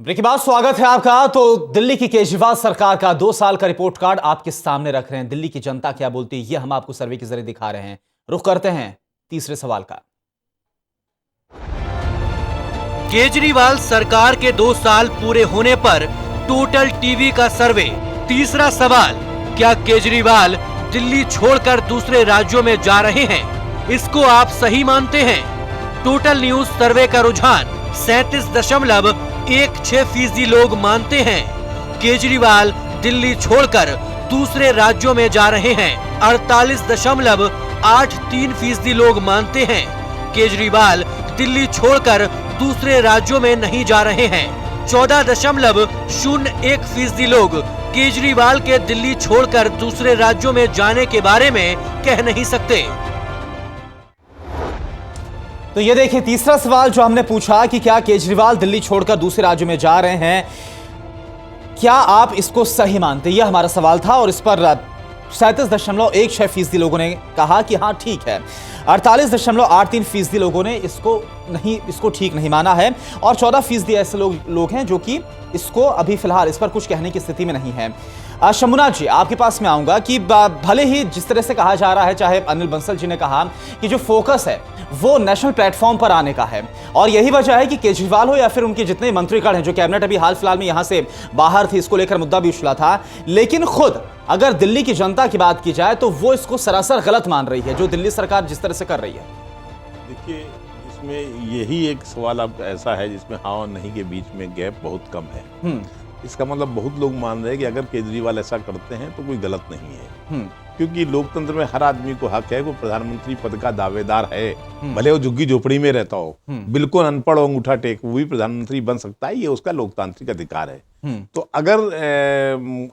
Break के बाद स्वागत है आपका। तो दिल्ली की केजरीवाल सरकार का 2 साल का रिपोर्ट कार्ड आपके सामने रख रहे हैं। दिल्ली की जनता क्या बोलती है, यह हम आपको सर्वे के जरिए दिखा रहे हैं। रुख करते हैं तीसरे सवाल का। केजरीवाल सरकार के 2 साल पूरे होने पर टोटल टीवी का सर्वे। तीसरा सवाल, क्या केजरीवाल दिल्ली छोड़कर दूसरे राज्यों में जा रहे हैं? इसको आप सही मानते हैं? टोटल न्यूज सर्वे का रुझान 37.16% लोग मानते हैं केजरीवाल दिल्ली छोड़कर दूसरे राज्यों में जा रहे हैं। 48.83% लोग मानते हैं केजरीवाल दिल्ली छोड़कर दूसरे राज्यों में नहीं जा रहे हैं। 14.01% लोग केजरीवाल के दिल्ली छोड़कर दूसरे राज्यों में जाने के बारे में कह नहीं सकते। तो ये देखिए तीसरा सवाल जो हमने पूछा कि क्या केजरीवाल दिल्ली छोड़कर दूसरे राज्यों में जा रहे हैं, क्या आप इसको सही मानते हैं? यह हमारा सवाल था और इस पर 37.16% लोगों ने कहा कि हाँ ठीक है। 48.83% लोगों ने इसको ठीक नहीं माना है और 14% ऐसे लोग हैं जो कि इसको अभी फिलहाल इस पर कुछ कहने की स्थिति में नहीं है। शंभुनाथ जी, आपके पास में आऊंगा कि भले ही जिस तरह से कहा जा रहा है, चाहे अनिल बंसल जी ने कहा कि जो फोकस है वो नेशनल प्लेटफॉर्म पर आने का है और यही वजह है कि केजरीवाल हो या फिर उनके जितने मंत्रीगण हैं, जो कैबिनेट अभी हाल फिलहाल में यहां से बाहर थी, इसको लेकर मुद्दा भी उछला था। लेकिन खुद अगर दिल्ली की जनता की बात की जाए तो वो इसको सरासर गलत मान रही है जो दिल्ली सरकार जिस तरह से कर रही है। देखिए, इसमें यही एक सवाल अब ऐसा है जिसमें हाँ और नहीं के बीच में गैप बहुत कम है। इसका मतलब बहुत लोग मान रहे हैं कि अगर केजरीवाल ऐसा करते हैं तो कोई गलत नहीं है, क्योंकि लोकतंत्र में हर आदमी को हक है, वो प्रधानमंत्री पद का दावेदार है, भले वो झुग्गी झोपड़ी में रहता हो, बिल्कुल अनपढ़ हो, अंगूठा टेक, वो भी प्रधानमंत्री बन सकता है, ये उसका लोकतांत्रिक अधिकार है। तो अगर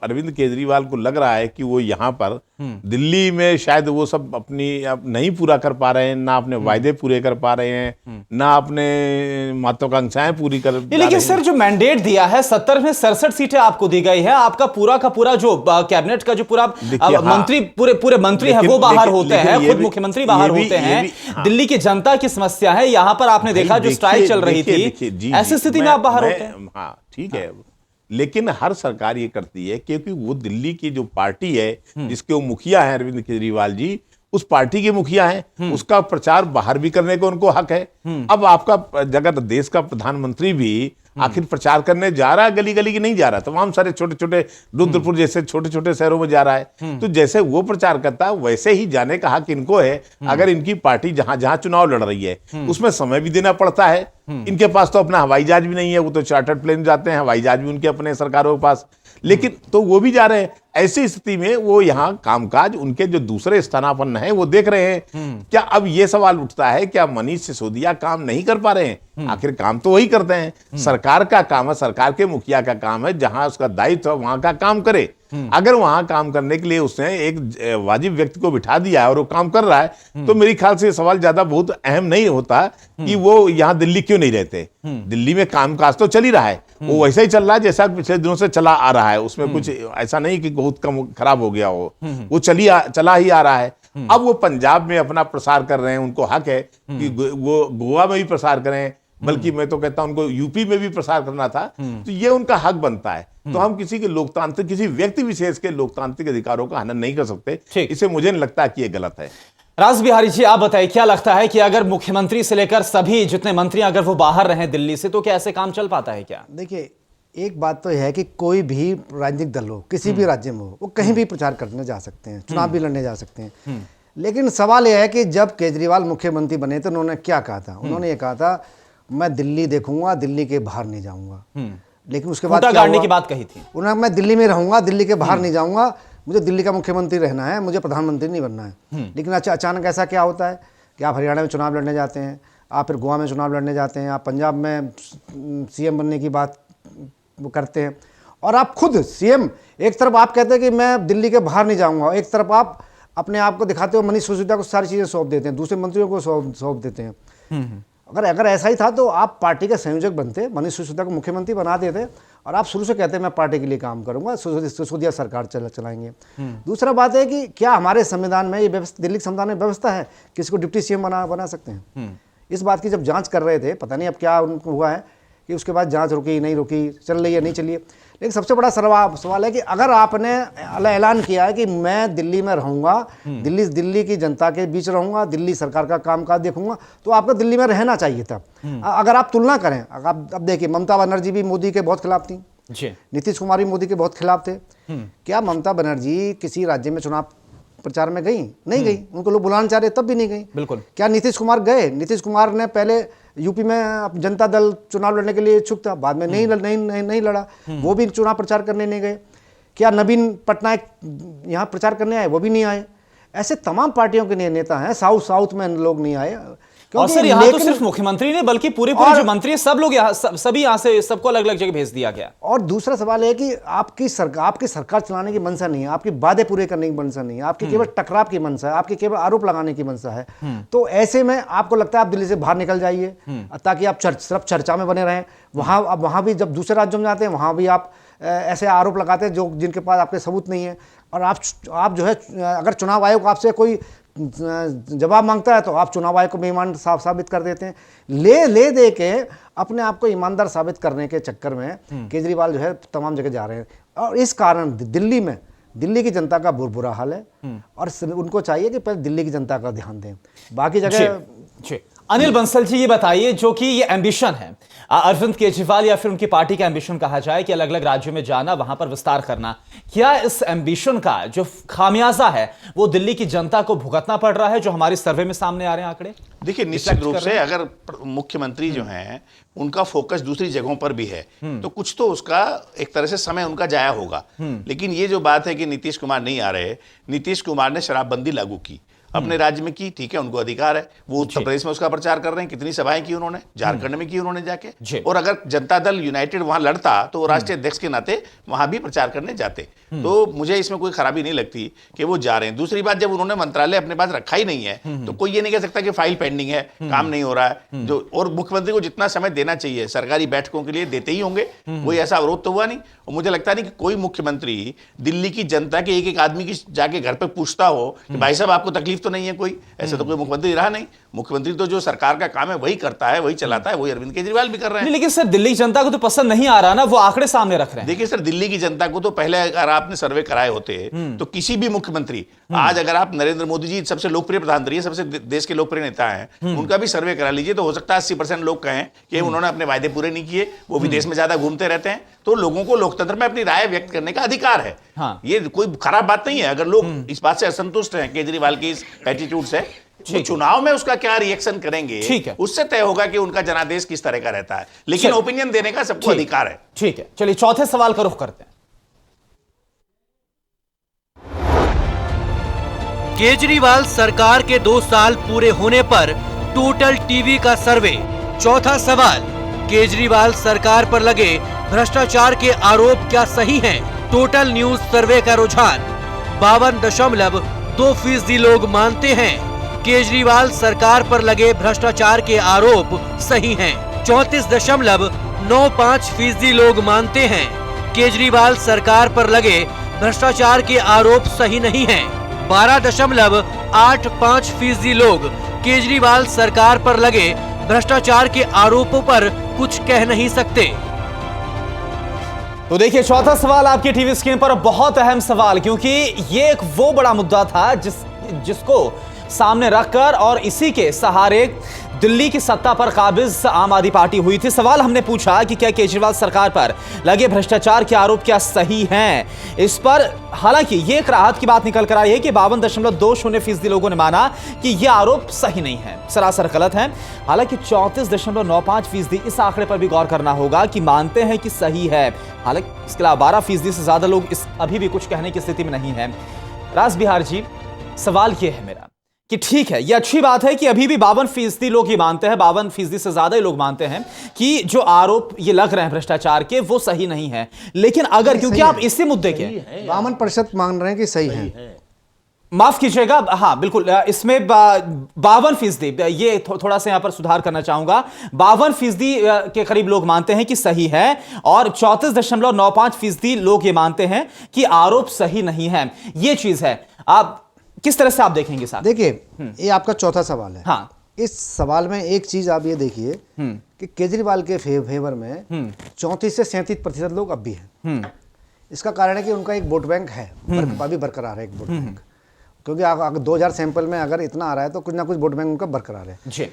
अरविंद केजरीवाल को लग रहा है कि वो यहाँ पर दिल्ली में शायद वो सब अपनी नहीं पूरा कर पा रहे हैं, ना अपने वायदे पूरे कर पा रहे हैं, ना अपने महत्वाकांक्षाएं पूरी कर पा लेकिन सर जो मैंडेट दिया है 70 में 67 सीटें आपको दी गई है, आपका पूरा का पूरा जो कैबिनेट का जो पूरा मंत्री पूरे मंत्री है वो बाहर होते हैं, खुद मुख्यमंत्री बाहर होते हैं। दिल्ली की जनता की समस्या है, यहां पर आपने देखा जो स्ट्राइक चल रही थी, ऐसी स्थिति में आप बाहर होते हैं। हाँ ठीक है, लेकिन हर सरकार ये करती है क्योंकि वो दिल्ली की जो पार्टी है जिसके वो मुखिया है अरविंद केजरीवाल जी, उस पार्टी के मुखिया हैं, उसका प्रचार बाहर भी करने को उनको हक है। अब आपका जगह देश का प्रधानमंत्री भी आखिर प्रचार करने जा रहा है, गली गली की नहीं जा रहा, तमाम सारे छोटे छोटे रुद्रपुर जैसे छोटे छोटे शहरों में जा रहा है। तो जैसे वो प्रचार करता है वैसे ही जाने का हक इनको है। अगर इनकी पार्टी जहां जहां चुनाव लड़ रही है उसमें समय भी देना पड़ता है। इनके पास तो अपना हवाई जहाज भी नहीं है, वो तो चार्टर्ड प्लेन जाते हैं, हवाई जहाज भी उनके अपने सरकारों के पास, लेकिन तो वो भी जा रहे हैं। ऐसी स्थिति में वो यहाँ कामकाज उनके जो दूसरे स्थानापन्न है वो देख रहे हैं। क्या अब ये सवाल उठता है क्या मनीष सिसोदिया काम नहीं कर पा रहे हैं? आखिर काम तो वही करते हैं, सरकार का काम है, सरकार के मुखिया का काम है, जहां उसका दायित्व है वहां का काम करे। अगर वहां काम करने के लिए उसने एक वाजिब व्यक्ति को बिठा दिया है और वो काम कर रहा है, तो मेरे ख्याल से सवाल ज्यादा बहुत अहम नहीं होता कि वो यहाँ दिल्ली क्यों नहीं रहते। दिल्ली में कामकाज तो चल ही रहा है, वो वैसा ही चल रहा है जैसा पिछले दिनों से चला आ रहा है, उसमें कुछ ऐसा नहीं कि बहुत कम खराब हो गया हो, वो चला ही आ रहा है। अब वो पंजाब में अपना प्रसार कर रहे हैं, उनको हक है कि वो गोवा में भी प्रसार करें, बल्कि मैं तो कहता हूं उनको यूपी में भी प्रसार करना था, तो ये उनका हक बनता है। तो हम किसी के लोकतांत्रिक, किसी व्यक्ति विशेष के लोकतांत्रिक अधिकारों का हनन नहीं कर सकते। इसे मुझे नहीं लगता कि ये गलत है। राज बिहारी जी, आप बताइए क्या लगता है कि अगर मुख्यमंत्री से लेकर सभी जितने मंत्री अगर वो बाहर रहे दिल्ली से, तो क्या ऐसे काम चल पाता है क्या? देखिए, एक बात तो है कि कोई भी राजनीतिक दल हो, किसी भी राज्य में हो, वो कहीं भी प्रचार करने जा सकते हैं, चुनाव भी लड़ने जा सकते हैं। लेकिन सवाल यह है कि जब केजरीवाल मुख्यमंत्री बने तो उन्होंने क्या कहा था? उन्होंने ये कहा था मैं दिल्ली देखूंगा, दिल्ली के बाहर नहीं जाऊंगा। लेकिन उसके बाद क्या हुआ? की बात कही थी उन्होंने, मैं दिल्ली में रहूंगा, दिल्ली के बाहर नहीं जाऊंगा, मुझे दिल्ली का मुख्यमंत्री रहना है, मुझे प्रधानमंत्री नहीं बनना है। लेकिन अचानक ऐसा क्या होता है कि आप हरियाणा में चुनाव लड़ने जाते हैं, आप फिर गोवा में चुनाव लड़ने जाते हैं, आप पंजाब में सीएम बनने की बात वो करते हैं, और आप खुद सीएम, एक तरफ आप कहते हैं कि मैं दिल्ली के बाहर नहीं जाऊंगा, एक तरफ आप अपने आप को दिखाते हो मनीष सिसोदिया को सारी चीज़ें सौंप देते हैं, दूसरे मंत्रियों को सौंप देते हैं। अगर ऐसा ही था तो आप पार्टी के संयोजक बनते, मनीष सिसोदिया को मुख्यमंत्री बना देते और आप शुरू से कहते मैं पार्टी के लिए काम करूंगा, सिसोदिया सरकार चलाएंगे। दूसरा बात है कि क्या हमारे संविधान में ये व्यवस्था, दिल्ली संविधान में व्यवस्था है किसी को डिप्टी सीएम बना सकते हैं? इस बात की जब जांच कर रहे थे, पता नहीं अब क्या उनको हुआ है कि उसके बाद जांच रुकी नहीं रुकी, चल रही है नहीं चलिए। लेकिन सबसे बड़ा सवाल है कि अगर आपने ऐलान किया है कि मैं दिल्ली में रहूँगा, दिल्ली की जनता के बीच रहूँगा, दिल्ली सरकार का कामकाज देखूंगा, तो आपको दिल्ली में रहना चाहिए था। अगर आप तुलना करें, अब देखिए ममता बनर्जी भी मोदी के बहुत खिलाफ थी, नीतीश कुमार भी मोदी के बहुत खिलाफ थे। क्या ममता बनर्जी किसी राज्य में चुनाव प्रचार में गई? नहीं गई। उनको लोग बुलाना चाह रहे तब भी नहीं गई। बिल्कुल। क्या नीतीश कुमार गए? नीतीश कुमार ने पहले यूपी में जनता दल चुनाव लड़ने के लिए इच्छुक था, बाद में नहीं लड़ा, वो भी चुनाव प्रचार करने नहीं गए। क्या नवीन पटनायक यहाँ प्रचार करने आए? वो भी नहीं आए। ऐसे तमाम पार्टियों के नेता हैं, साउथ में लोग नहीं आए। और सर यहाँ तो सिर्फ मुख्यमंत्री ने बल्कि पूरे जो मंत्री सब लोग सभी यहाँ से सबको अलग अलग जगह भेज दिया गया। और दूसरा सवाल है कि आपकी सरकार चलाने की मंशा नहीं है, आपकी वादे पूरे करने की मंशा नहीं है, आपकी केवल टकराव की मंशा है, आपकी केवल आरोप लगाने की मंशा है। तो ऐसे में आपको लगता है आप दिल्ली से बाहर निकल जाइए ताकि आप सिर्फ चर्चा में बने रहें। वहां भी जब दूसरे राज्यों में जाते हैं वहां भी आप ऐसे आरोप लगाते हैं जिनके पास आपके सबूत नहीं है। और आप जो है, अगर चुनाव आयोग आपसे कोई जवाब मांगता है तो आप चुनाव आयोग को बेईमान साबित कर देते हैं। ले दे के अपने आप को ईमानदार साबित करने के चक्कर में केजरीवाल जो है तमाम जगह जा रहे हैं। और इस कारण दिल्ली की जनता का बुरा हाल है और उनको चाहिए कि पहले दिल्ली की जनता का ध्यान दें, बाकी जगह। अनिल बंसल जी, ये बताइए, जो कि ये एम्बिशन है अरविंद केजरीवाल या फिर उनकी पार्टी का एम्बिशन कहा जाए कि अलग अलग राज्यों में जाना, वहां पर विस्तार करना, क्या इस एम्बिशन का जो खामियाजा है वो दिल्ली की जनता को भुगतना पड़ रहा है, जो हमारे सर्वे में सामने आ रहे हैं आंकड़े? देखिए, निश्चित रूप से अगर मुख्यमंत्री जो हैं उनका फोकस दूसरी जगहों पर भी है तो कुछ तो उसका एक तरह से समय उनका जाया होगा। लेकिन ये जो बात है कि नीतीश कुमार नहीं आ रहे, नीतीश कुमार ने शराबबंदी लागू की अपने राज्य में की, ठीक है, उनको अधिकार है। वो उत्तर प्रदेश में उसका प्रचार कर रहे हैं, कितनी सभाएं की उन्होंने, झारखंड में की उन्होंने जाके। और अगर जनता दल यूनाइटेड वहां लड़ता तो वो राष्ट्रीय अध्यक्ष के नाते वहां भी प्रचार करने जाते। तो मुझे इसमें कोई खराबी नहीं लगती कि वो जा रहे हैं। दूसरी बात, जब उन्होंने मंत्रालय अपने पास रखा ही नहीं है तो कोई ये नहीं कह सकता कि फाइल पेंडिंग है, काम नहीं हो रहा है। जो और मुख्यमंत्री को जितना समय देना चाहिए सरकारी बैठकों के लिए देते ही होंगे, कोई ऐसा अवरोध तो हुआ नहीं। और मुझे लगता नहीं कि कोई मुख्यमंत्री दिल्ली की जनता के एक आदमी की जाके घर पे पूछता हो कि भाई साहब आपको तकलीफ तो नहीं है कोई। ऐसा तो कोई मुख्यमंत्री रहा नहीं। मुख्यमंत्री तो जो सरकार का काम है वही करता है, वही चलाता है, वही अरविंद केजरीवाल भी कर रहे हैं। लेकिन सर दिल्ली की जनता को तो पसंद नहीं आ रहा ना, वो आंकड़े सामने रख रहे हैं। देखिए सर, दिल्ली की जनता को तो पहले अगर आपने सर्वे कराए होते तो किसी भी मुख्यमंत्री, आज अगर आप नरेंद्र मोदी जी सबसे लोकप्रिय प्रधानमंत्री है, सबसे देश के लोकप्रिय नेता हैं, उनका भी सर्वे करा लीजिए तो हो सकता है 80% लोग कहें कि उन्होंने अपने वायदे पूरे नहीं किए, वो विदेश में ज्यादा घूमते रहते हैं। तो लोगों को लोकतंत्र में अपनी राय व्यक्त करने का अधिकार है। हाँ। ये कोई खराब बात नहीं है। अगर लोग इस बात से असंतुष्ट हैं केजरीवाल की इस एटीट्यूड से, तो चुनाव में उसका क्या रिएक्शन करेंगे, ठीक है, उससे तय होगा कि उनका जनादेश किस तरह का रहता है। लेकिन ओपिनियन देने का सबको अधिकार है। ठीक है, चलिए चौथे सवाल का रुख करते हैं। केजरीवाल सरकार के 2 साल पूरे होने पर टोटल टीवी का सर्वे। चौथा सवाल, केजरीवाल सरकार पर लगे भ्रष्टाचार के आरोप क्या सही हैं? टोटल न्यूज सर्वे का रुझान 52.2% लोग मानते हैं केजरीवाल सरकार पर लगे भ्रष्टाचार के आरोप सही हैं। 34.95% लोग मानते हैं केजरीवाल सरकार पर लगे भ्रष्टाचार के आरोप सही नहीं हैं। 12.85% लोग केजरीवाल सरकार पर लगे भ्रष्टाचार के आरोपों पर कुछ कह नहीं सकते। तो देखिए, चौथा सवाल आपकी टीवी स्क्रीन पर, बहुत अहम सवाल, क्योंकि ये एक वो बड़ा मुद्दा था जिसको सामने रखकर और इसी के सहारे दिल्ली की सत्ता पर काबिज आम आदमी पार्टी हुई थी। सवाल हमने पूछा कि क्या केजरीवाल सरकार पर लगे भ्रष्टाचार के आरोप क्या सही हैं? इस पर हालांकि ये एक राहत की बात निकल कर आई है कि 52.20% लोगों ने माना कि ये आरोप सही नहीं है, सरासर गलत है। हालांकि 34.95% इस आंकड़े पर भी गौर करना होगा कि मानते हैं कि सही है। हालांकि इसके अलावा 12% से ज्यादा लोग अभी भी कुछ कहने की स्थिति में नहीं है। राज बिहार जी, सवाल ये है मेरा कि ठीक है, ये अच्छी बात है कि अभी भी 52% लोग ये मानते हैं, 52% से ज्यादा ही लोग मानते हैं कि जो आरोप ये लग रहे हैं भ्रष्टाचार के वो सही नहीं है। लेकिन अगर क्योंकि आप इसी मुद्दे के 52% मान रहे हैं कि सही है, माफ कीजिएगा, हाँ बिल्कुल, इसमें 52%, ये थोड़ा सा यहां पर सुधार करना चाहूंगा, 52% के करीब लोग मानते हैं कि सही है और 34.95% लोग ये मानते हैं कि आरोप सही नहीं है। ये चीज है, आप किस तरह से आप देखेंगे साहब? देखिए, ये आपका चौथा सवाल है। हाँ, इस सवाल में एक चीज आप ये देखिए कि केजरीवाल के फेवर में 34 से 37% लोग अब भी हैं। इसका कारण है कि उनका एक वोट बैंक है, अभी बरकरार है एक वोट बैंक, क्योंकि अगर 2000 सैंपल में अगर इतना आ रहा है तो कुछ ना कुछ वोट बैंक उनका बरकरार है जी।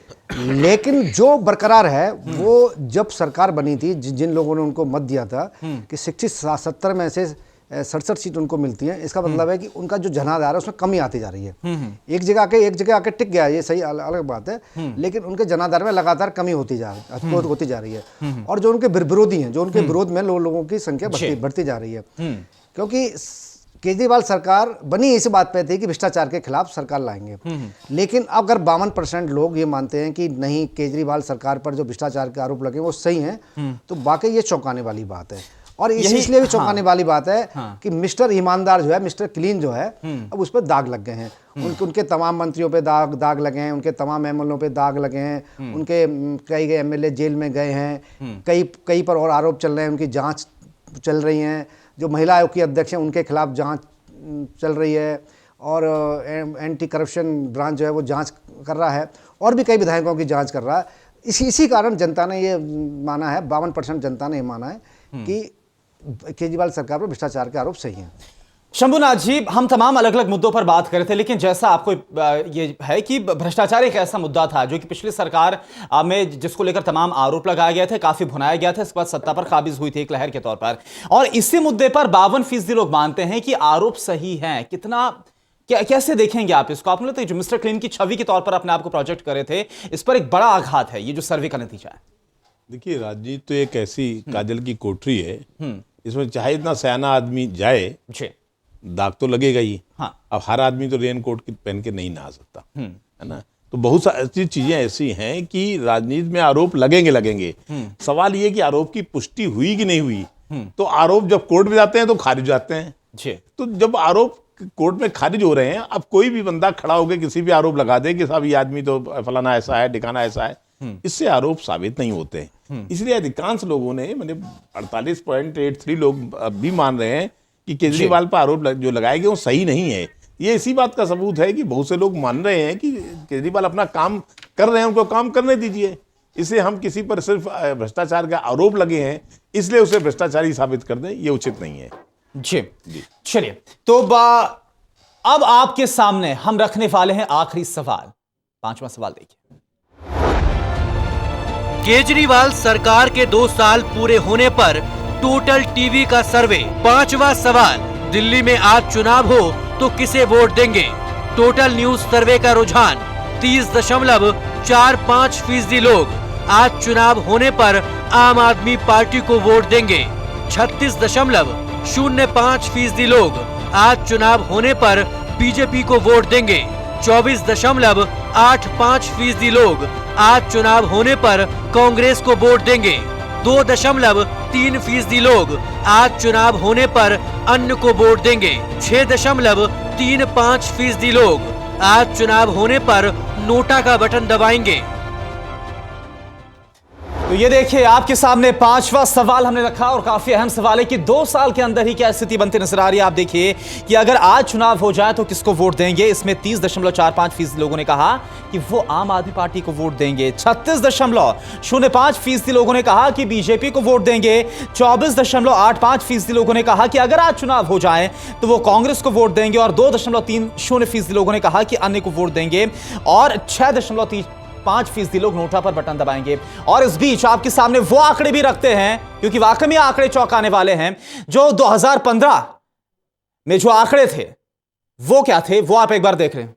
लेकिन जो बरकरार है वो जब सरकार बनी थी, जिन लोगों ने उनको मत दिया था कि 70 में से 67 सीट उनको मिलती हैं, इसका मतलब है कि उनका जो जनाधार है उसमें कमी आती जा रही है। एक जगह आके टिक गया, ये सही अलग बात है, लेकिन उनके जनाधार में लगातार कमी होती जा रही है। और जो उनके विरोधी हैं, जो उनके विरोध में लोगों की संख्या बढ़ती जा रही है, क्योंकि केजरीवाल सरकार बनी इसी बात पे थी कि भ्रष्टाचार के खिलाफ सरकार लाएंगे। लेकिन अगर 52% लोग ये मानते हैं कि नहीं, केजरीवाल सरकार पर जो भ्रष्टाचार के आरोप लगे वो सही हैं, तो वाकई ये चौंकाने वाली बात है। और इसलिए भी चौंकाने वाली बात है कि मिस्टर ईमानदार जो है, मिस्टर क्लीन जो है, अब उस पर दाग लग गए हैं। उनके तमाम मंत्रियों पे दाग लगे हैं, उनके तमाम एमएलओ पे दाग लगे हैं, उनके कई एमएलए जेल में गए हैं, कई पर और आरोप चल रहे हैं, उनकी जांच चल रही हैं। जो महिला आयोग की अध्यक्ष हैं उनके खिलाफ जांच चल रही है, और एंटी करप्शन ब्रांच जो है वो जांच कर रहा है, और भी कई विधायकों की जांच कर रहा है। इसी कारण जनता ने ये माना है, 52% जनता ने ये माना है कि केजरीवाल सरकार पर भ्रष्टाचार के आरोप सही हैं। शंभुनाथ जी, हम तमाम अलग अलग मुद्दों पर बात कर रहे थे, लेकिन जैसा आपको ये है कि भ्रष्टाचार एक ऐसा मुद्दा था जो कि पिछली सरकार में जिसको लेकर तमाम आरोप लगाए गए थे, काफी भुनाया गया था, इसके बाद सत्ता पर काबिज हुई थी एक लहर के तौर पर, और इसी मुद्दे पर 52% लोग मानते हैं कि आरोप सही हैं। कितना कैसे देखेंगे आप इसको? आपने तो जो मिस्टर क्लीन की छवि के तौर पर अपने आप को प्रोजेक्ट करे थे, इस पर एक बड़ा आघात है ये जो सर्वे का नतीजा है। देखिए, राजनीति तो एक ऐसी काजल की कोठरी है, इसमें चाहे इतना सयाना आदमी जाए, दाग तो लगेगा ही। हाँ। अब हर आदमी तो रेन कोट पहन के नहीं नहा सकता, है ना। तो बहुत सारी चीजें ऐसी हैं कि राजनीति में आरोप लगेंगे। सवाल ये कि आरोप की पुष्टि हुई कि नहीं हुई। तो आरोप जब कोर्ट में जाते हैं तो खारिज हो जाते हैं। तो जब आरोप कोर्ट में खारिज हो रहे हैं, अब कोई भी बंदा खड़ा होकर किसी भी आरोप लगा दे कि साहब ये आदमी तो फलाना ऐसा है, ठिकाना ऐसा है, इससे आरोप साबित नहीं होते। इसलिए अधिकांश लोगों ने, मैंने 48.83 लोग भी मान रहे हैं कि केजरीवाल पर आरोप जो लगाए गए वो सही नहीं है। ये इसी बात का सबूत है कि बहुत से लोग मान रहे हैं कि केजरीवाल अपना काम कर रहे हैं, उनको काम करने दीजिए। इसे हम किसी पर सिर्फ भ्रष्टाचार का आरोप लगे हैं इसलिए उसे भ्रष्टाचारी साबित कर दें, ये उचित नहीं है। जी चलिए, तो अब आपके सामने हम रखने वाले हैं आखिरी सवाल, 5वां सवाल देखिए। केजरीवाल सरकार के 2 साल पूरे होने पर टोटल टीवी का सर्वे। 5वां सवाल, दिल्ली में आज चुनाव हो तो किसे वोट देंगे? टोटल न्यूज सर्वे का रुझान 30.45% लोग आज चुनाव होने पर आम आदमी पार्टी को वोट देंगे। 36.05% लोग आज चुनाव होने पर बीजेपी को वोट देंगे। 24.85% लोग आज चुनाव होने पर कांग्रेस को वोट देंगे। 2.3% लोग आज चुनाव होने पर अन्य को वोट देंगे। 6.35% लोग आज चुनाव होने पर नोटा का बटन दबाएंगे। तो ये देखिए, आपके सामने 5वां सवाल हमने रखा, और काफी अहम सवाल है कि 2 साल के अंदर ही क्या स्थिति बनती नजर आ रही है। आप देखिए कि अगर आज चुनाव हो जाए तो किसको वोट देंगे। इसमें 30.45% लोगों ने कहा कि वो आम आदमी पार्टी को वोट देंगे। 36.05% लोगों ने कहा कि बीजेपी को वोट देंगे। 24.85% लोगों ने कहा कि अगर आज चुनाव हो जाए तो वो कांग्रेस को वोट देंगे, और 2.30% लोगों ने कहा कि अन्य को वोट देंगे, और 6.5% लोग नोटा पर बटन दबाएंगे। और इस बीच आपके सामने वो आंकड़े भी रखते हैं, क्योंकि वाकई में आंकड़े चौंकाने वाले हैं। जो 2015 में जो आंकड़े थे वो क्या थे, वो आप एक बार देख रहे हैं।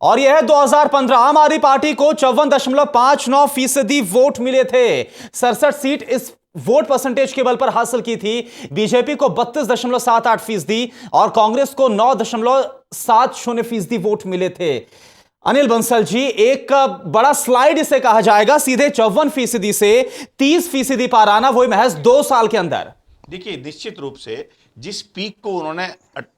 और यह है 2015, आम आदमी पार्टी को 54.59% वोट मिले थे। 67 सीट इस वोट परसेंटेज के बल पर हासिल की थी। बीजेपी को 32.78% और कांग्रेस को 9.70% वोट मिले थे। अनिल बंसल जी, एक बड़ा स्लाइड इसे कहा जाएगा, सीधे 54% से 30% पार आना, वही महज 2 साल के अंदर। देखिए, निश्चित रूप से जिस पीक को उन्होंने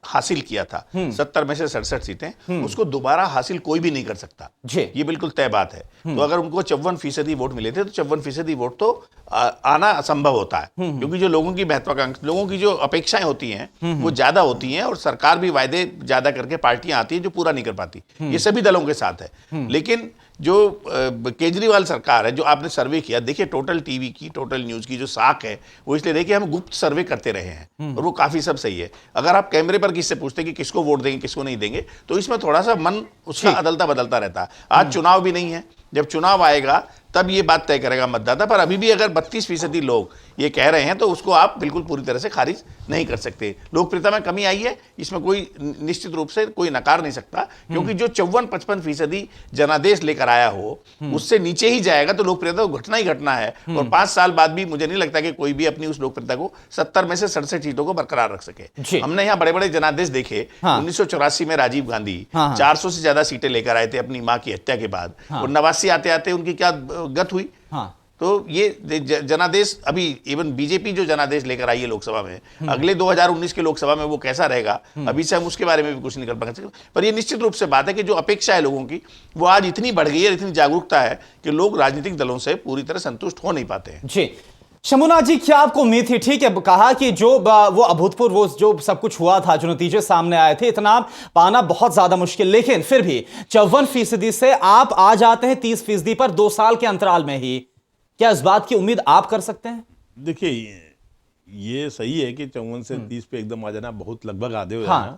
हासिल किया था 70 में से 67 सीटें, उसको दोबारा हासिल कोई भी नहीं कर सकता जी। ये बिल्कुल तय बात है। तो अगर उनको 54% वोट मिले थे तो 54% वोट तो आना असंभव होता है, क्योंकि जो लोगों की महत्वाकांक्षा, लोगों की जो अपेक्षाएं होती हैं वो ज्यादा होती हैं, और सरकार भी वायदे ज्यादा करके पार्टियां आती हैं जो पूरा नहीं कर पाती। ये सभी दलों के साथ है। लेकिन जो केजरीवाल सरकार है, जो आपने सर्वे किया, देखिए टोटल टीवी की, टोटल न्यूज की जो साख है वो इसलिए देखिए हम गुप्त सर्वे करते रहे हैं और वो काफी सब सही है। अगर आप कैमरे पर किससे पूछते हैं कि किसको वोट देंगे किसको नहीं देंगे, तो इसमें थोड़ा सा मन उसका अदलता बदलता रहता है। आज चुनाव भी नहीं है, जब चुनाव आएगा तब ये बात तय करेगा मतदाता। पर अभी भी अगर 32% लोग ये कह रहे हैं तो उसको आप बिल्कुल पूरी तरह से खारिज नहीं कर सकते। लोकप्रियता में कमी आई है, इसमें कोई निश्चित रूप से कोई नकार नहीं सकता, क्योंकि जो 54-55% जनादेश लेकर आया हो उससे नीचे ही जाएगा तो लोकप्रियता को घटना ही घटना है। और 5 साल बाद भी मुझे नहीं लगता कि कोई भी अपनी उस लोकप्रियता को 70 में से 67 सीटों को बरकरार रख सके। हमने यहाँ बड़े बड़े जनादेश देखे। 1984 में राजीव गांधी 400 से ज्यादा सीटें लेकर आए थे अपनी मां की हत्या के बाद, और 89 आते आते उनकी क्या गत हुई। तो ये जनादेश, अभी इवन बीजेपी जो जनादेश लेकर आई है लोकसभा में, अगले 2019 के लोकसभा में वो कैसा रहेगा, अभी से हम उसके बारे में भी कुछ नहीं कर पाएंगे। पर ये निश्चित रूप से बात है कि जो अपेक्षा है लोगों की वो आज इतनी बढ़ गई है, इतनी जागरूकता है कि लोग राजनीतिक दलों से पूरी तरह संतुष्ट हो नहीं पाते हैं। जी शंभुनाथ जी, क्या आपको उम्मीद थी? ठीक है, कहा कि जो वो अभूतपूर्व वो जो सब कुछ हुआ था, जो नतीजे सामने आए थे, इतना पाना बहुत ज्यादा मुश्किल, लेकिन फिर भी 54% से आप आ जाते हैं 30% पर 2 साल के अंतराल में ही। क्या इस बात की उम्मीद आप कर सकते हैं? देखिए, ये सही है कि 54 से 30 पे एकदम आ जाना, बहुत लगभग आधे हो जाना।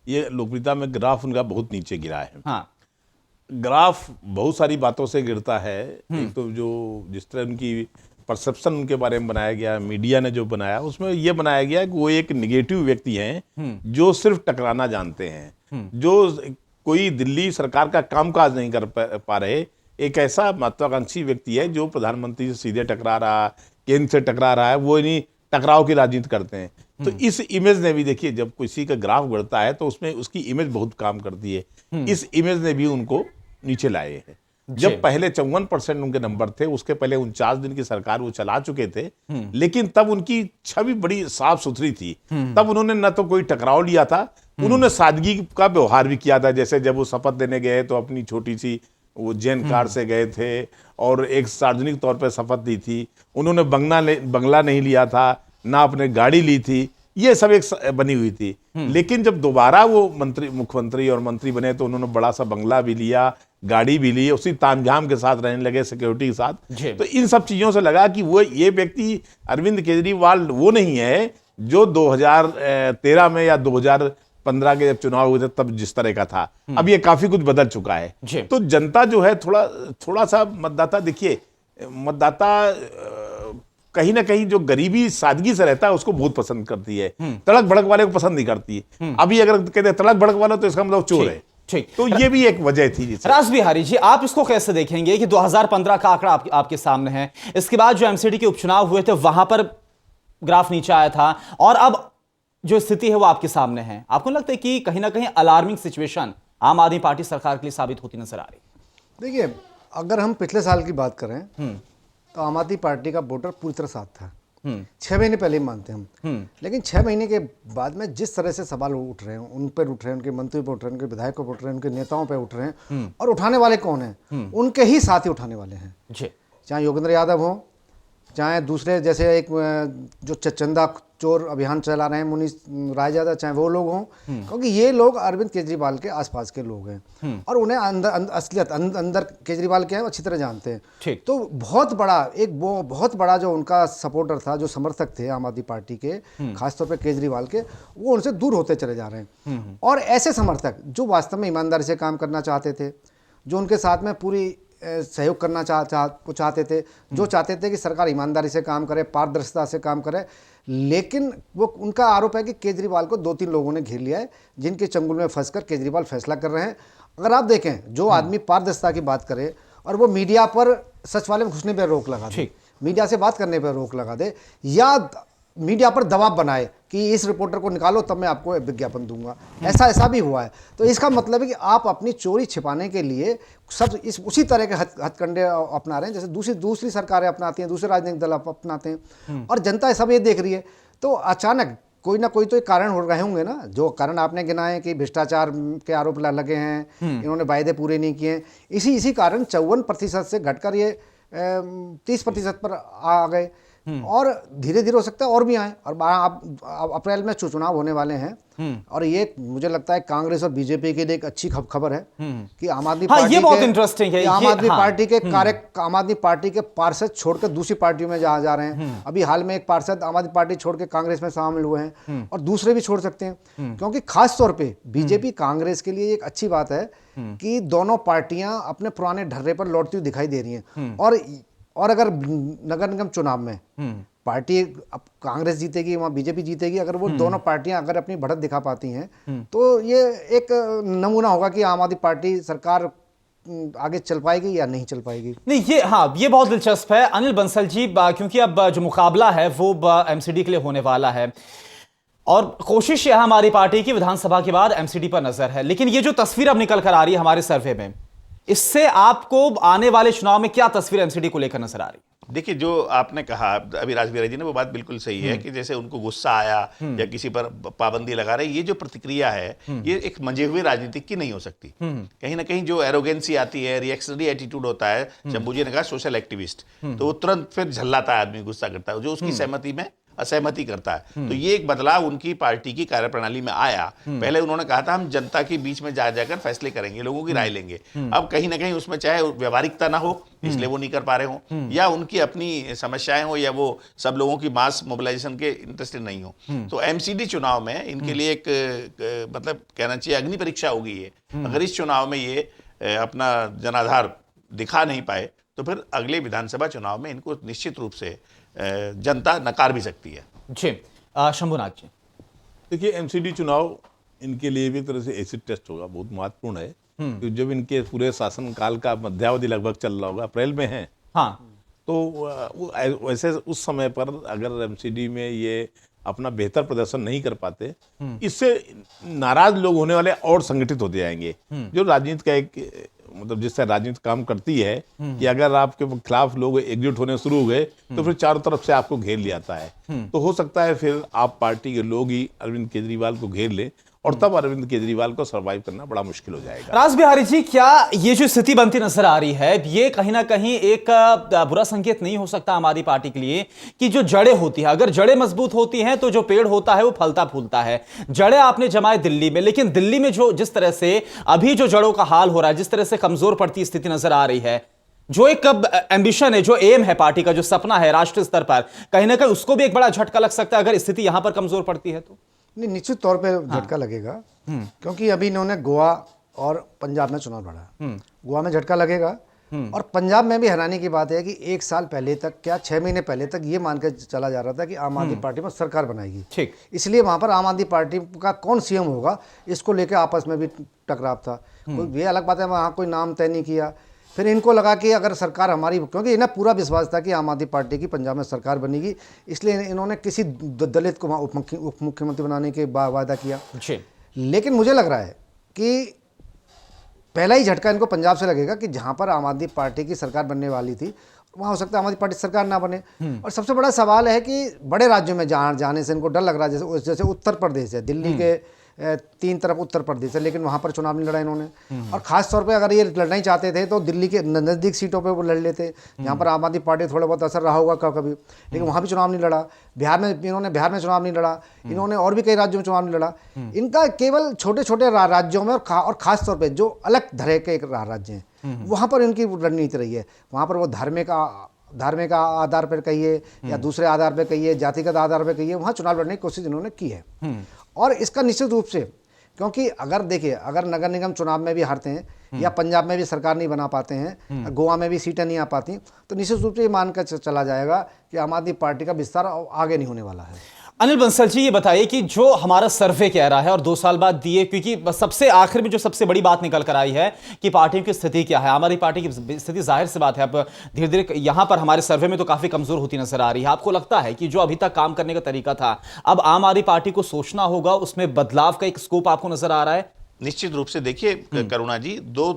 ये लोकप्रियता में ग्राफ उनका बहुत नीचे गिरा है। ग्राफ बहुत सारी बातों से गिरता है। एक तो जो जिस तरह उनकी परसेप्शन उनके बारे में बनाया गया, मीडिया ने जो बनाया, उसमें यह बनाया गया कि वो एक निगेटिव व्यक्ति हैं जो सिर्फ टकराना जानते हैं, जो कोई दिल्ली सरकार का कामकाज नहीं कर पा रहे। एक ऐसा महत्वाकांक्षी व्यक्ति है जो प्रधानमंत्री से सीधे टकरा रहा, केंद्र से टकरा रहा है, वो नहीं टकराव की राजनीति करते हैं। तो इस इमेज ने भी, देखिए जब किसी का ग्राफ बढ़ता है तो उसमें उसकी इमेज बहुत काम करती है। इस इमेज ने भी उनको नीचे लाए हैं। जब पहले 54% उनके नंबर थे, उसके पहले 49 दिन की सरकार वो चला चुके थे, लेकिन तब उनकी छवि बड़ी साफ सुथरी थी। तब उन्होंने न तो कोई टकराव लिया था, उन्होंने सादगी का व्यवहार भी किया था। जैसे जब वो शपथ देने गए तो अपनी छोटी सी वो जैन कार से गए थे और एक सार्वजनिक तौर पर शपथ दी थी। उन्होंने बंगला नहीं लिया था, ना अपने गाड़ी ली थी, ये सब एक बनी हुई थी। लेकिन जब दोबारा वो मुख्यमंत्री और मंत्री बने तो उन्होंने बड़ा सा बंगला भी लिया, गाड़ी भी ली, उसी तामझाम के साथ रहने लगे, सिक्योरिटी के साथ। तो इन सब चीजों से लगा कि वो ये व्यक्ति अरविंद केजरीवाल वो नहीं है जो 2013 में या 2015 के जब चुनाव हुए थे तब जिस तरह का था। अब ये काफी कुछ बदल चुका है। तो जनता जो है थोड़ा सा मतदाता, देखिए मतदाता कहीं ना कहीं जो गरीबी सादगी से रहता है उसको बहुत पसंद करती है, तड़क भड़क वाले को पसंद नहीं करती। अभी अगर कहते हैं तड़क भड़क वाला तो इसका मतलब चोर है। ठीक, तो ये भी एक वजह थी। राज बिहारी जी, आप इसको कैसे देखेंगे कि 2015 का आंकड़ा आपके सामने है, इसके बाद जो एमसीडी के उपचुनाव हुए थे वहां पर ग्राफ नीचे आया था, और अब जो स्थिति है वो आपके सामने है? आपको लगता है कि कहीं ना कहीं अलार्मिंग सिचुएशन आम आदमी पार्टी सरकार के लिए साबित होती नजर आ रही? देखिए, अगर हम पिछले साल की बात करें तो आम आदमी पार्टी का वोटर पूरी तरह साथ था। 6 महीने पहले ही मानते हैं हम, लेकिन 6 महीने के बाद में जिस तरह से सवाल उठ रहे हैं, उन पर उठ रहे हैं, उनके मंत्री पर उठ रहे हैं, उनके विधायकों पर उठ रहे हैं, उनके नेताओं पर उठ रहे हैं, और उठाने वाले कौन हैं? उनके ही साथ ही उठाने वाले हैं। चाहे योगेंद्र यादव हो, चाहे दूसरे जैसे एक जो चंदा चोर अभियान चला रहे हैं मुनीष राय यादव, चाहे वो लोग हों, क्योंकि ये लोग अरविंद केजरीवाल के आसपास के लोग हैं और उन्हें असलियत अंदर केजरीवाल के हैं अच्छी तरह जानते हैं। तो बहुत बड़ा जो उनका सपोर्टर था, जो समर्थक थे आम आदमी पार्टी के, खासतौर पे केजरीवाल के, वो उनसे दूर होते चले जा रहे हैं। और ऐसे समर्थक जो वास्तव में ईमानदारी से काम करना चाहते थे, जो उनके साथ में पूरी सहयोग करना चाहते थे, जो चाहते थे कि सरकार ईमानदारी से काम करे, पारदर्शिता से काम करे, लेकिन वो उनका आरोप है कि केजरीवाल को 2-3 लोगों ने घेर लिया है, जिनके चंगुल में फंसकर केजरीवाल फैसला कर रहे हैं। अगर आप देखें, जो आदमी पारदर्शिता की बात करे और वो मीडिया पर सचिवालय में घुसने पर रोक लगा दे, मीडिया से बात करने पर रोक लगा दे, या मीडिया पर दबाव बनाए कि इस रिपोर्टर को निकालो तब मैं आपको विज्ञापन दूंगा, ऐसा भी हुआ है। तो इसका मतलब है कि आप अपनी चोरी छिपाने के लिए सब उसी तरह के हथकंडे अपना रहे हैं जैसे दूसरी सरकारें अपनाती हैं, दूसरे राजनीतिक दल अपनाते हैं, और जनता सब ये देख रही है। तो अचानक कोई ना कोई तो एक कारण हो रहे होंगे ना, जो कारण आपने गिनाए कि भ्रष्टाचार के आरोप लगे हैं, इन्होंने वायदे पूरे नहीं किए, इसी कारण 54% से घटकर ये 30% पर आ गए। और धीरे धीरे हो सकता है और भी आए। और अब अप्रैल में चुनाव होने वाले हैं, और ये मुझे लगता है कांग्रेस और बीजेपी के लिए एक अच्छी खबर है कि आम आदमी पार्टी ये बहुत इंटरेस्टिंग है। आम आदमी पार्टी के आम आदमी पार्टी के पार्षद छोड़कर दूसरी पार्टियों में जा रहे हैं। अभी हाल में एक पार्षद आम आदमी पार्टी छोड़ के कांग्रेस में शामिल हुए हैं, और दूसरे भी छोड़ सकते हैं, क्योंकि खास तौर पे बीजेपी कांग्रेस के लिए एक अच्छी बात है कि दोनों पार्टियां अपने पुराने ढर्रे पर लौटती हुई दिखाई दे रही हैं। और अगर नगर निगम चुनाव में पार्टी अब कांग्रेस जीतेगी, वहां बीजेपी जीतेगी, अगर वो दोनों पार्टियां अगर अपनी बढ़त दिखा पाती हैं तो ये एक नमूना होगा कि आम आदमी पार्टी सरकार आगे चल पाएगी या नहीं चल पाएगी। नहीं, ये बहुत दिलचस्प है अनिल बंसल जी, क्योंकि अब जो मुकाबला है वो एमसीडी के लिए होने वाला है, और कोशिश है हमारी पार्टी की विधानसभा के बाद एमसीडी पर नजर है। लेकिन ये जो तस्वीर अब निकल कर आ रही है हमारे सर्वे में, इससे आपको आने वाले चुनाव में क्या तस्वीर एमसीडी को लेकर नजर आ रही है? देखिए, जो आपने कहा अभी राजवीर जी ने, वो बात बिल्कुल सही है कि जैसे उनको गुस्सा आया या किसी पर पाबंदी लगा रहे, ये जो प्रतिक्रिया है ये एक मंजे हुए राजनीतिक की नहीं हो सकती। कहीं ना कहीं जो एरोगेंसी आती है, रिएक्शनरी एटीट्यूड होता है, शंभू जी ने कहा सोशल एक्टिविस्ट, तो वो तुरंत फिर झल्लाता है, आदमी गुस्सा करता है, जो उसकी सहमति में असहमति करता है। तो ये एक बदलाव उनकी पार्टी की कार्यप्रणाली में आया। पहले उन्होंने कहा था हम जनता के बीच में जाकर फैसले करेंगे, लोगों की राय लेंगे। अब कहीं ना कहीं उसमें चाहे व्यवहारिकता ना हो, इसलिए वो नहीं कर पा रहे हो, या उनकी अपनी समस्याएं हो, या वो सब लोगों की मास मोबिलाइजेशन के इंटरेस्टेड नहीं हो। तो एमसीडी चुनाव में इनके लिए एक मतलब कहना चाहिए अग्नि परीक्षा होगी ये। अगर इस चुनाव में ये अपना जनाधार दिखा नहीं पाए तो फिर अगले विधानसभा चुनाव में इनको निश्चित रूप से जनता नकार भी सकती है। जी, शंभुनाथ जी, देखिए, एमसीडी चुनाव इनके लिए भी एक तरह से एसिड टेस्ट होगा, बहुत महत्वपूर्ण है। तो जब इनके पूरे शासनकाल का मध्यावधि लगभग चल रहा होगा, अप्रैल में है, हाँ, तो वैसे उस समय पर अगर एमसीडी में ये अपना बेहतर प्रदर्शन नहीं कर पाते, इससे नाराज लोग होने वाले और संगठित होते जाएंगे। जो राजनीति का एक मतलब जिस तरह राजनीति काम करती है कि अगर आपके खिलाफ लोग एकजुट होने शुरू हो गए तो फिर चारों तरफ से आपको घेर लिया जाता है। तो हो सकता है फिर आप पार्टी के लोग ही अरविंद केजरीवाल को घेर ले, और तब अरविंद केजरीवाल को सर्वाइव करना बड़ा मुश्किल हो जाएगा। राज बिहारी जी, क्या ये जो स्थिति बनती नजर आ रही है, ये कहीं ना कहीं एक बुरा संकेत नहीं हो सकता हमारी पार्टी के लिए कि जो जड़ें होती है, अगर जड़ें मजबूत होती हैं तो जो पेड़ होता है वो फलता फूलता है। जड़ें आपने जमाए दिल्ली में, लेकिन दिल्ली में जो जिस तरह से अभी जो जड़ों का हाल हो रहा है, जिस तरह से कमजोर पड़ती स्थिति नजर आ रही है, जो एक एम्बिशन है, जो एम है पार्टी का, जो सपना है राष्ट्रीय स्तर पर, कहीं ना कहीं उसको भी एक बड़ा झटका लग सकता है अगर स्थिति यहां पर कमजोर पड़ती है तो। नहीं, निश्चित तौर पे झटका लगेगा, क्योंकि अभी इन्होंने गोवा और पंजाब में चुनाव लड़ा। गोवा में झटका लगेगा, और पंजाब में भी हैरानी की बात है कि 1 साल पहले तक, क्या 6 महीने पहले तक ये मान के चला जा रहा था कि आम आदमी पार्टी में सरकार बनाएगी। ठीक, इसलिए वहां पर आम आदमी पार्टी का कौन सीएम होगा, इसको लेकर आपस में भी टकराव था। ये अलग बात है, वहाँ कोई नाम तय नहीं किया। फिर इनको लगा कि अगर सरकार हमारी, क्योंकि इन्हें पूरा विश्वास था कि आम आदमी पार्टी की पंजाब में सरकार बनेगी, इसलिए इन्होंने किसी दलित को वहाँ उप मुख्यमंत्री बनाने के वादा किया। लेकिन मुझे लग रहा है कि पहला ही झटका इनको पंजाब से लगेगा कि जहाँ पर आम आदमी पार्टी की सरकार बनने वाली थी, वहाँ हो सकता है आम आदमी पार्टी सरकार ना बने। और सबसे बड़ा सवाल है कि बड़े राज्यों में जाने से इनको डर लग रहा है, जैसे उत्तर प्रदेश है, दिल्ली के 3 तरफ उत्तर प्रदेश है, लेकिन वहाँ पर चुनाव नहीं लड़ा इन्होंने। और खास तौर पे अगर ये लड़ना ही चाहते थे तो दिल्ली के नज़दीक सीटों पे वो लड़ लेते, जहाँ पर आम आदमी पार्टी थोड़ा बहुत असर रहा होगा कभी, लेकिन वहाँ भी चुनाव नहीं लड़ा। बिहार में चुनाव नहीं लड़ा इन्होंने, और भी कई राज्यों में चुनाव नहीं लड़ा। इनका केवल छोटे छोटे राज्यों में, और खास तौर पर जो अलग धरे के राज्य हैं, वहाँ पर इनकी रणनीति रही है। वहाँ पर वो धार्मिक आधार पर कहिए या दूसरे आधार पर कहिए, जातिगत आधार पर कहिए, वहाँ चुनाव लड़ने की कोशिश इन्होंने की है। और इसका निश्चित रूप से, क्योंकि अगर देखिए, अगर नगर निगम चुनाव में भी हारते हैं या पंजाब में भी सरकार नहीं बना पाते हैं, गोवा में भी सीटें नहीं आ पाती, तो निश्चित रूप से ये मानकर चला जाएगा कि आम आदमी पार्टी का विस्तार आगे नहीं होने वाला है। अनिल बंसल जी, ये बताइए कि जो हमारा सर्वे कह रहा है, और 2 साल बाद दिए, क्योंकि सबसे आखिर में जो सबसे बड़ी बात निकल कर आई है कि पार्टियों की स्थिति क्या है, हमारी पार्टी की स्थिति जाहिर सी बात है अब धीरे धीरे यहां पर हमारे सर्वे में तो काफी कमजोर होती नजर आ रही है। आपको लगता है कि जो अभी तक काम करने का तरीका था, अब आम आदमी पार्टी को सोचना होगा, उसमें बदलाव का एक स्कोप आपको नजर आ रहा है? निश्चित रूप से देखिए करुणा जी, 2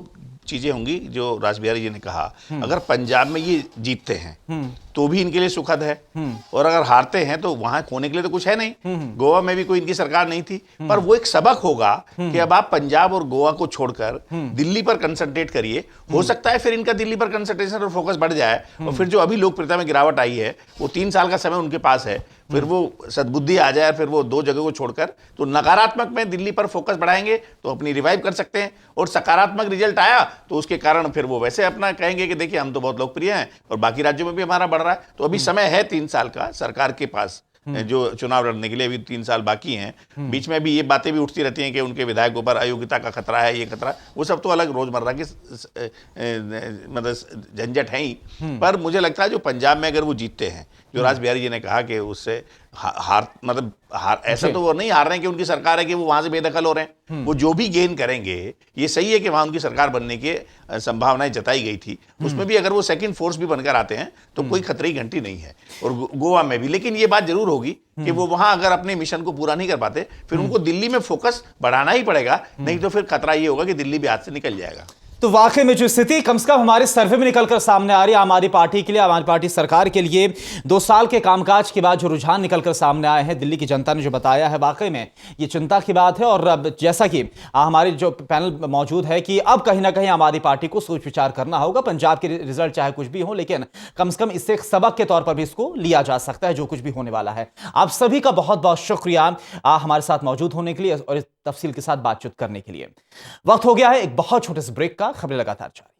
चीजें होंगी जो रासबिहारी जी ने कहा। अगर पंजाब में ये जीतते हैं तो भी इनके लिए सुखद है, और अगर हारते हैं तो वहां खोने के लिए तो कुछ है नहीं। गोवा में भी कोई इनकी सरकार नहीं थी, पर वो एक सबक होगा कि अब आप पंजाब और गोवा को छोड़कर दिल्ली पर कंसंट्रेट करिए। हो सकता है फिर इनका दिल्ली पर कंसंट्रेशन और फोकस बढ़ जाए, और फिर जो अभी लोकप्रियता में गिरावट आई है, वो 3 साल का समय उनके पास है, फिर वो सद्बुद्धि आ जाए, फिर वो 2 जगह को छोड़कर तो नकारात्मक में दिल्ली पर फोकस बढ़ाएंगे तो अपनी रिवाइव कर सकते हैं, और सकारात्मक रिजल्ट आया तो उसके कारण फिर वो वैसे अपना कहेंगे कि देखिए हम तो बहुत लोकप्रिय हैं और बाकी राज्यों में भी हमारा बढ़ रहा है। तो अभी समय है 3 साल का सरकार के पास जो चुनाव लड़ने के लिए, अभी 3 साल बाकी हैं। बीच में भी ये बातें भी उठती रहती हैं कि उनके विधायकों पर अयोग्यता का खतरा है, ये खतरा, वो सब तो अलग रोजमर्रा की मतलब झंझट है ही। पर मुझे लगता है जो पंजाब में अगर वो जीतते हैं, जो रासबिहारी जी ने कहा कि उससे हार ऐसा तो वो नहीं हार रहे हैं कि उनकी सरकार है कि वो वहां से बेदखल हो रहे हैं। वो जो भी गेन करेंगे, ये सही है कि वहां उनकी सरकार बनने की संभावनाएं जताई गई थी, उसमें भी अगर वो सेकंड फोर्स भी बनकर आते हैं तो कोई खतरे की घंटी नहीं है, और गोवा में भी। लेकिन ये बात जरूर होगी कि वो वहां अगर अपने मिशन को पूरा नहीं कर पाते, फिर उनको दिल्ली में फोकस बढ़ाना ही पड़ेगा, नहीं तो फिर खतरा ये होगा कि दिल्ली भी हाथ से निकल जाएगा। तो वाकई में जो स्थिति कम से कम हमारे सर्वे में निकलकर सामने आ रही है, आम आदमी पार्टी के लिए, आम आदमी पार्टी सरकार के लिए 2 साल के कामकाज के बाद जो रुझान निकलकर सामने आए हैं, दिल्ली की जनता ने जो बताया है, वाकई में ये चिंता की बात है। और अब जैसा कि हमारे जो पैनल मौजूद है कि अब कहीं ना कहीं आम आदमी पार्टी को सोच विचार करना होगा। पंजाब के रिजल्ट चाहे कुछ भी हो, लेकिन कम से कम इससे एक सबक के तौर पर भी इसको लिया जा सकता है जो कुछ भी होने वाला है। आप सभी का बहुत बहुत शुक्रिया हमारे साथ मौजूद होने के लिए और इस तफसील के साथ बातचीत करने के लिए। वक्त हो गया है एक बहुत छोटे से ब्रेक का। खबरें लगातार जारी।